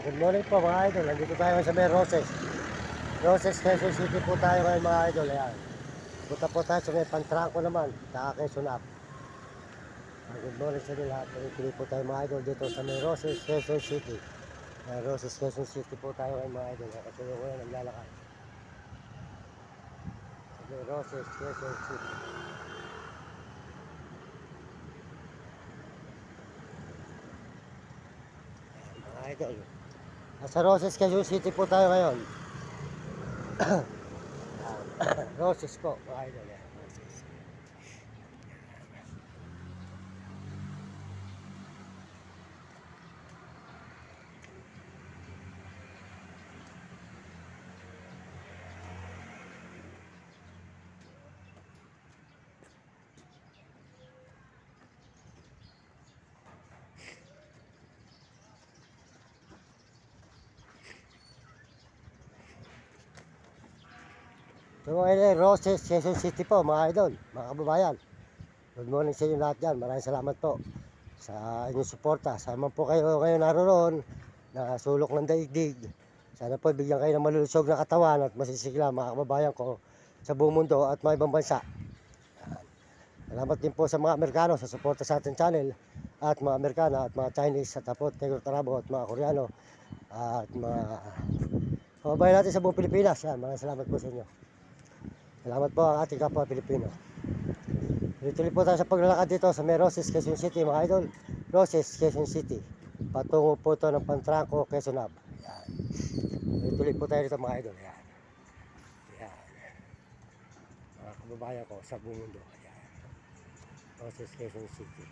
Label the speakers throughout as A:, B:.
A: Good morning po mga idol. Nandito tayo sa may Roses. Roses, Quezon City po tayo ngayon mga idol. Ayan. Punta po tayo sa may Pantranco naman. Quezon up. Good morning sa inyo lahat. Tuloy po tayo mga idol dito sa may Roses, Quezon City. Roses, Quezon City po tayo ngayon mga idol. Kasi ko yan naglalakad. Sa may Roses, Quezon City. Mga idol. Nasa Roses, Quezon City po tayo ngayon. Roses po, mga idol. Yan, Roses. So ngayon Roses, Quezon City po mga idol, mga kababayan. Good morning sa inyo lahat dyan. Maraming salamat po sa inyong suporta. Sama po kayo ngayon naroon na sulok ng daigdig. Sana po bigyan kayo ng malulusog na katawan at masisigla mga kababayan ko sa buong mundo at mga ibang bansa. Salamat din po sa mga Amerikano sa suporta sa ating channel at mga Amerikana at mga Chinese at Tapot, Negro Tarabo at mga Koreano at mga kababayan natin sa buong Pilipinas. Yan, maraming salamat po sa inyo. Salamat po ang ating kapwa Pilipino. Tuloy po tayo sa paglalakad dito sa may Roses, Quezon City mga idol. Roses, Quezon City. Patungo po ito ng Pantranco, Quezon Ab. Tuloy po tayo dito mga idol. Yan. Yan. Mga kababayan ko sa buong mundo. Yan. Roses, Quezon City.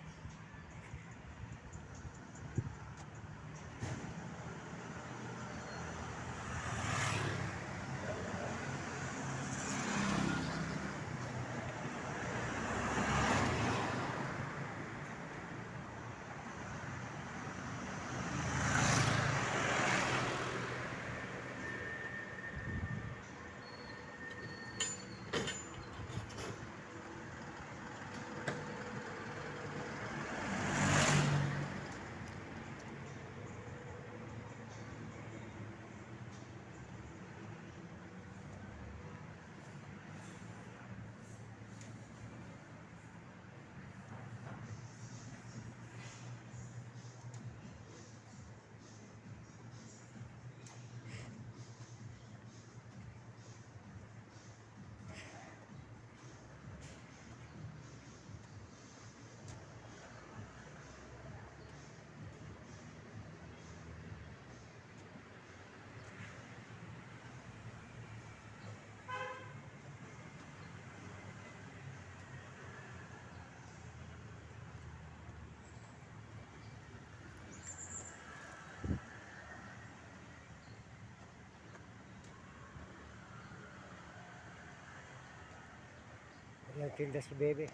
A: Yan tinda si Bebe.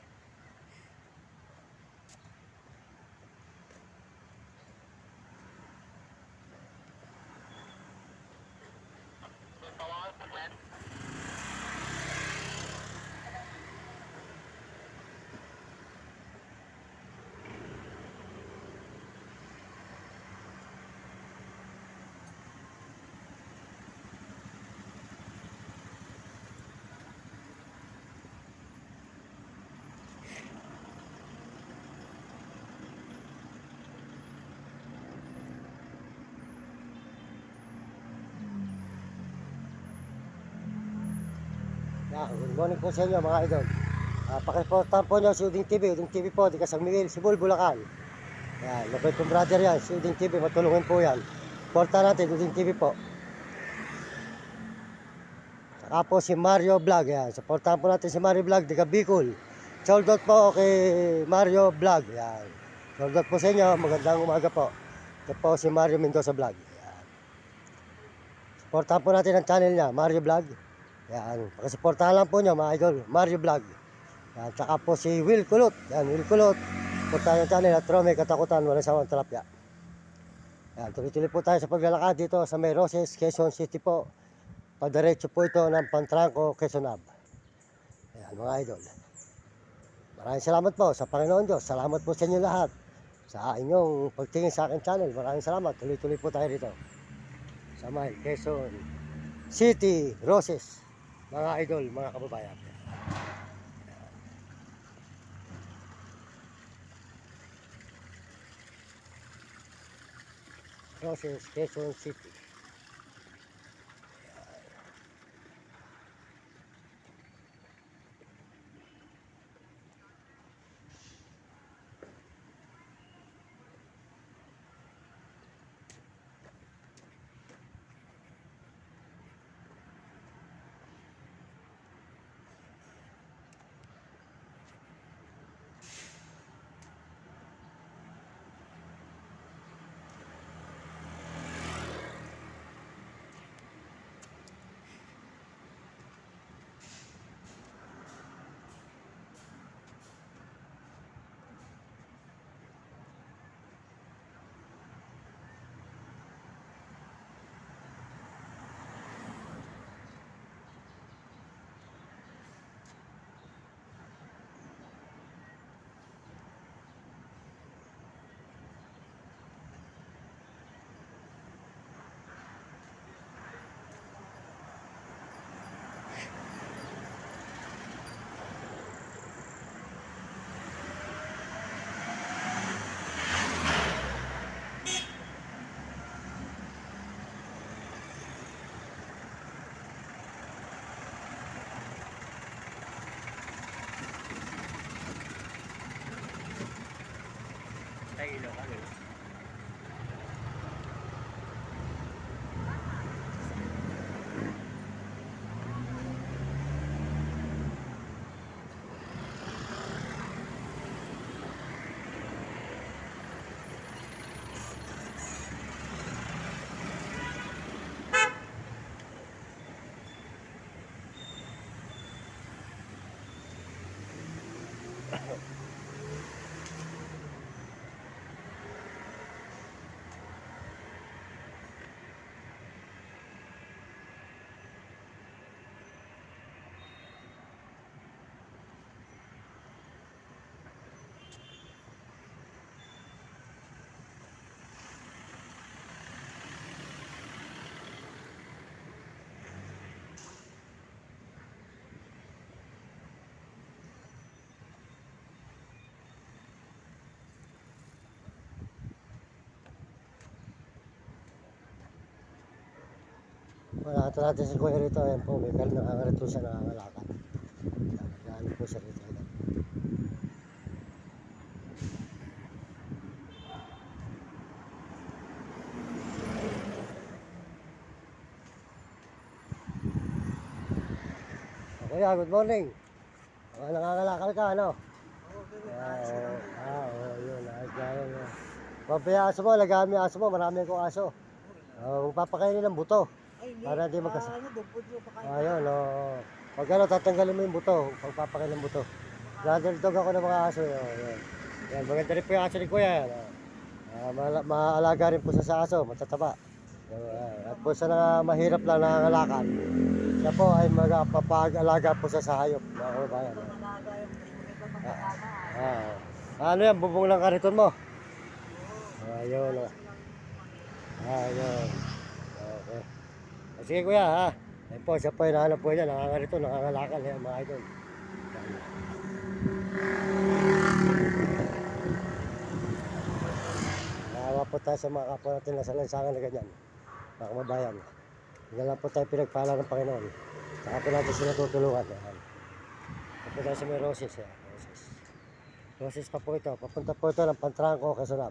A: Good morning po sa inyo mga idol. Pakiportahan po nyo si Uding TV. Uding TV po, di Kasang Miguel, Sibol, Bulacan. Yan, mabait kong brother yan, si Uding TV, matulungin po yan. Portahan natin, Uding TV po. Saka po si Mario Vlog, yan. Supportahan po natin si Mario Vlog, di Bicol. Shoutout po kay Mario Vlog, yan. Shoutout po sa inyo, magandang umaga po. Ito po si Mario Mendoza Vlog. Yan. Supportahan po natin ang channel niya, Mario Vlog. Yan, pakisuportahan lang po nyo mga idol, Mario Vlog. Yan, saka po si Will Kulot. Yan, Will Kulot. Portahan yung channel at Rome Katakutan, walang sawang talapya. Yan, tuloy-tuloy po tayo sa paglalakad dito sa may Roses, Quezon City po. Padiretso po ito ng Pantranco, Quezon Ab. Yan, mga idol. Maraming salamat po sa Panginoon Diyos. Salamat po sa inyo lahat. Sa inyong pagtingin sa aking channel. Maraming salamat. Tuloy-tuloy po tayo dito. sa may Quezon City, Roses, mga idol, mga kababayan. Roses, Quezon City.
B: Ay, ilaw ka, no?
A: Wala ito natin si Kuya rito. Ayan po, may nangangarito siya, nangangalakad. Nagano po siya rito. Ayan. Kuya, good morning. Nangangalakal ka, ano? Yun. Ayos na yun. Pampaya aso mo, lagami aso mo, marami akong aso. Papakainin ng buto. Para di magkas... Ayun, pag ano, tatanggalin mo yung buto, pagpapakain ng buto. Brother dog ako ng mga aso. Yan. Yan, maganda rin po yung aso ni Kuya. Yan. Maalaga rin po sa aso, matataba. At po sa na mahirap lang nangangalakal, siya po ay magpapag-alaga po sa hayop. Mga kababayan. Ano yan, bubong ng kariton mo? Ayun. Ayun. Okay. Sige Kuya ha. Ayun po, siya po yung nahanap po niya, nangangarito, nangangalakal yan mga idol. Naawa po tayo sa mga kapwa natin na sa lansangan na ganyan, mga kababayan. Hindi lang po tayo pinagpala ng Panginoon. Saka po natin sila tutulungan. Ito po tayo sa may Roses. Roses. Roses pa po ito. Papunta po ito ng Pantranco, Quezon.